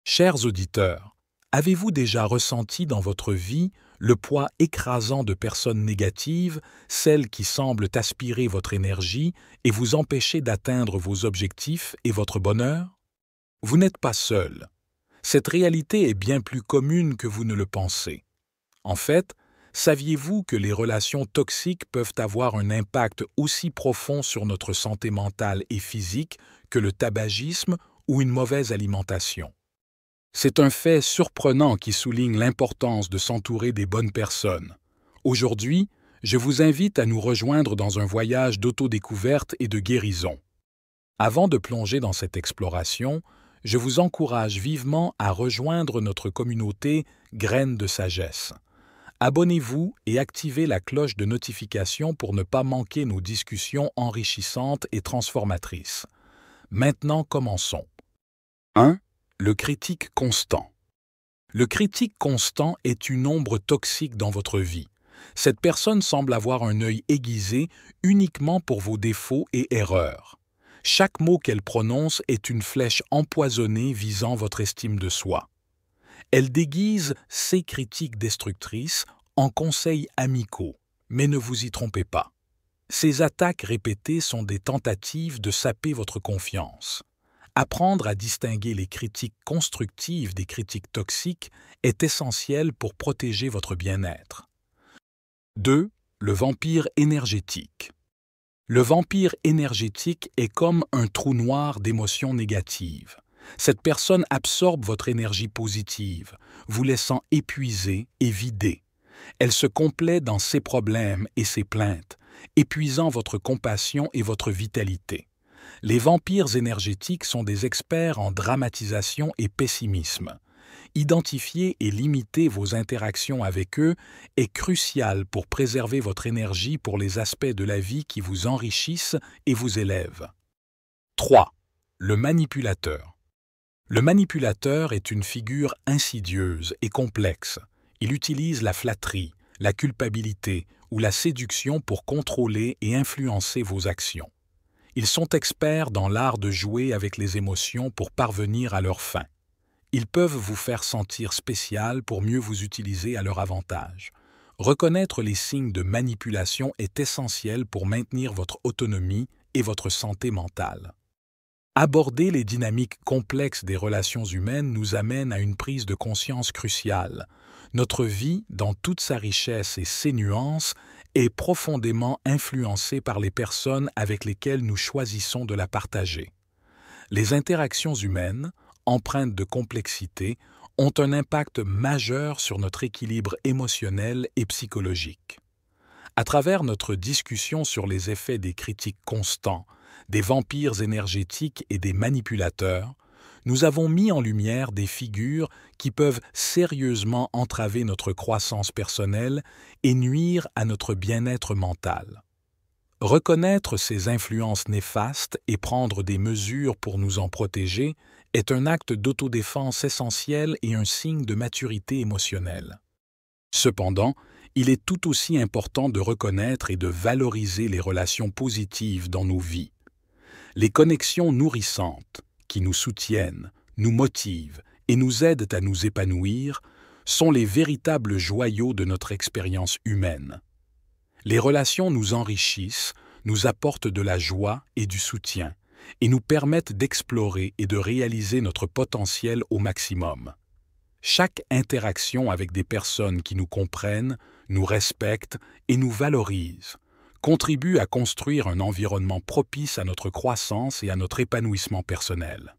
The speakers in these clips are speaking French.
Chers auditeurs, avez-vous déjà ressenti dans votre vie le poids écrasant de personnes négatives, celles qui semblent aspirer votre énergie et vous empêcher d'atteindre vos objectifs et votre bonheur? Vous n'êtes pas seul. Cette réalité est bien plus commune que vous ne le pensez. En fait, saviez-vous que les relations toxiques peuvent avoir un impact aussi profond sur notre santé mentale et physique que le tabagisme ou une mauvaise alimentation? C'est un fait surprenant qui souligne l'importance de s'entourer des bonnes personnes. Aujourd'hui, je vous invite à nous rejoindre dans un voyage d'autodécouverte et de guérison. Avant de plonger dans cette exploration, je vous encourage vivement à rejoindre notre communauté Graines de Sagesse. Abonnez-vous et activez la cloche de notification pour ne pas manquer nos discussions enrichissantes et transformatrices. Maintenant, commençons. 1. Le critique constant. Le critique constant est une ombre toxique dans votre vie. Cette personne semble avoir un œil aiguisé uniquement pour vos défauts et erreurs. Chaque mot qu'elle prononce est une flèche empoisonnée visant votre estime de soi. Elle déguise ses critiques destructrices en conseils amicaux, mais ne vous y trompez pas. Ces attaques répétées sont des tentatives de saper votre confiance. Apprendre à distinguer les critiques constructives des critiques toxiques est essentiel pour protéger votre bien-être. 2. Le vampire énergétique. Le vampire énergétique est comme un trou noir d'émotions négatives. Cette personne absorbe votre énergie positive, vous laissant épuisé et vidé. Elle se complaît dans ses problèmes et ses plaintes, épuisant votre compassion et votre vitalité. Les vampires énergétiques sont des experts en dramatisation et pessimisme. Identifier et limiter vos interactions avec eux est crucial pour préserver votre énergie pour les aspects de la vie qui vous enrichissent et vous élèvent. 3. Le manipulateur. Le manipulateur est une figure insidieuse et complexe. Il utilise la flatterie, la culpabilité ou la séduction pour contrôler et influencer vos actions. Ils sont experts dans l'art de jouer avec les émotions pour parvenir à leurs fins. Ils peuvent vous faire sentir spécial pour mieux vous utiliser à leur avantage. Reconnaître les signes de manipulation est essentiel pour maintenir votre autonomie et votre santé mentale. Aborder les dynamiques complexes des relations humaines nous amène à une prise de conscience cruciale. Notre vie, dans toute sa richesse et ses nuances, est profondément influencée par les personnes avec lesquelles nous choisissons de la partager. Les interactions humaines, empreintes de complexité, ont un impact majeur sur notre équilibre émotionnel et psychologique. À travers notre discussion sur les effets des critiques constants, des vampires énergétiques et des manipulateurs, nous avons mis en lumière des figures qui peuvent sérieusement entraver notre croissance personnelle et nuire à notre bien-être mental. Reconnaître ces influences néfastes et prendre des mesures pour nous en protéger est un acte d'autodéfense essentiel et un signe de maturité émotionnelle. Cependant, il est tout aussi important de reconnaître et de valoriser les relations positives dans nos vies. Les connexions nourrissantes, qui nous soutiennent, nous motivent et nous aident à nous épanouir, sont les véritables joyaux de notre expérience humaine. Les relations nous enrichissent, nous apportent de la joie et du soutien, et nous permettent d'explorer et de réaliser notre potentiel au maximum. Chaque interaction avec des personnes qui nous comprennent, nous respectent et nous valorisent contribue à construire un environnement propice à notre croissance et à notre épanouissement personnel.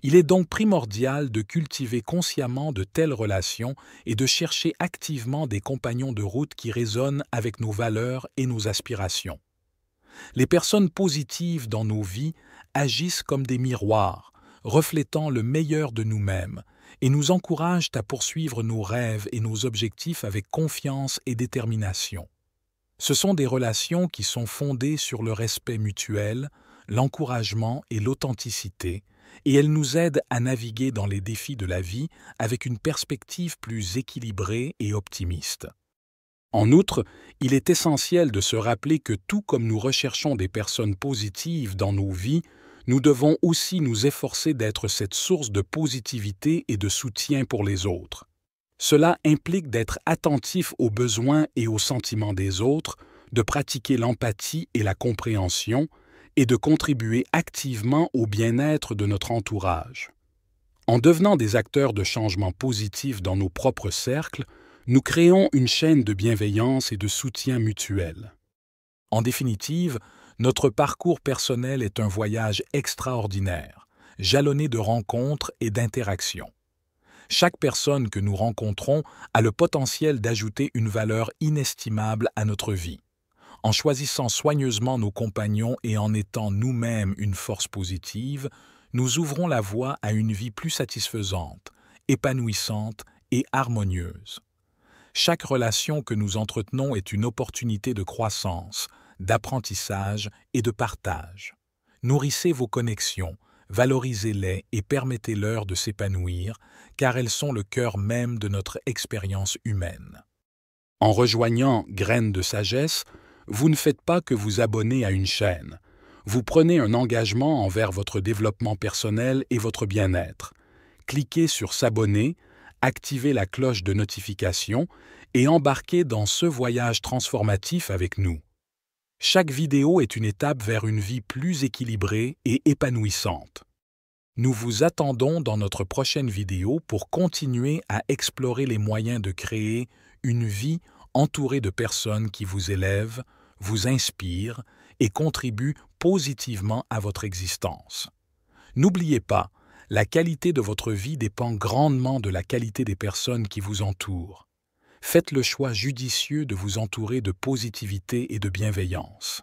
Il est donc primordial de cultiver consciemment de telles relations et de chercher activement des compagnons de route qui résonnent avec nos valeurs et nos aspirations. Les personnes positives dans nos vies agissent comme des miroirs, reflétant le meilleur de nous-mêmes, et nous encouragent à poursuivre nos rêves et nos objectifs avec confiance et détermination. Ce sont des relations qui sont fondées sur le respect mutuel, l'encouragement et l'authenticité, et elles nous aident à naviguer dans les défis de la vie avec une perspective plus équilibrée et optimiste. En outre, il est essentiel de se rappeler que tout comme nous recherchons des personnes positives dans nos vies, nous devons aussi nous efforcer d'être cette source de positivité et de soutien pour les autres. Cela implique d'être attentif aux besoins et aux sentiments des autres, de pratiquer l'empathie et la compréhension, et de contribuer activement au bien-être de notre entourage. En devenant des acteurs de changement positif dans nos propres cercles, nous créons une chaîne de bienveillance et de soutien mutuel. En définitive, notre parcours personnel est un voyage extraordinaire, jalonné de rencontres et d'interactions. Chaque personne que nous rencontrons a le potentiel d'ajouter une valeur inestimable à notre vie. En choisissant soigneusement nos compagnons et en étant nous-mêmes une force positive, nous ouvrons la voie à une vie plus satisfaisante, épanouissante et harmonieuse. Chaque relation que nous entretenons est une opportunité de croissance, d'apprentissage et de partage. Nourrissez vos connexions, valorisez-les et permettez-leur de s'épanouir, car elles sont le cœur même de notre expérience humaine. En rejoignant Graines de sagesse, vous ne faites pas que vous abonner à une chaîne. Vous prenez un engagement envers votre développement personnel et votre bien-être. Cliquez sur S'abonner, activez la cloche de notification et embarquez dans ce voyage transformatif avec nous. Chaque vidéo est une étape vers une vie plus équilibrée et épanouissante. Nous vous attendons dans notre prochaine vidéo pour continuer à explorer les moyens de créer une vie entourée de personnes qui vous élèvent, vous inspirent et contribuent positivement à votre existence. N'oubliez pas, la qualité de votre vie dépend grandement de la qualité des personnes qui vous entourent. Faites le choix judicieux de vous entourer de positivité et de bienveillance.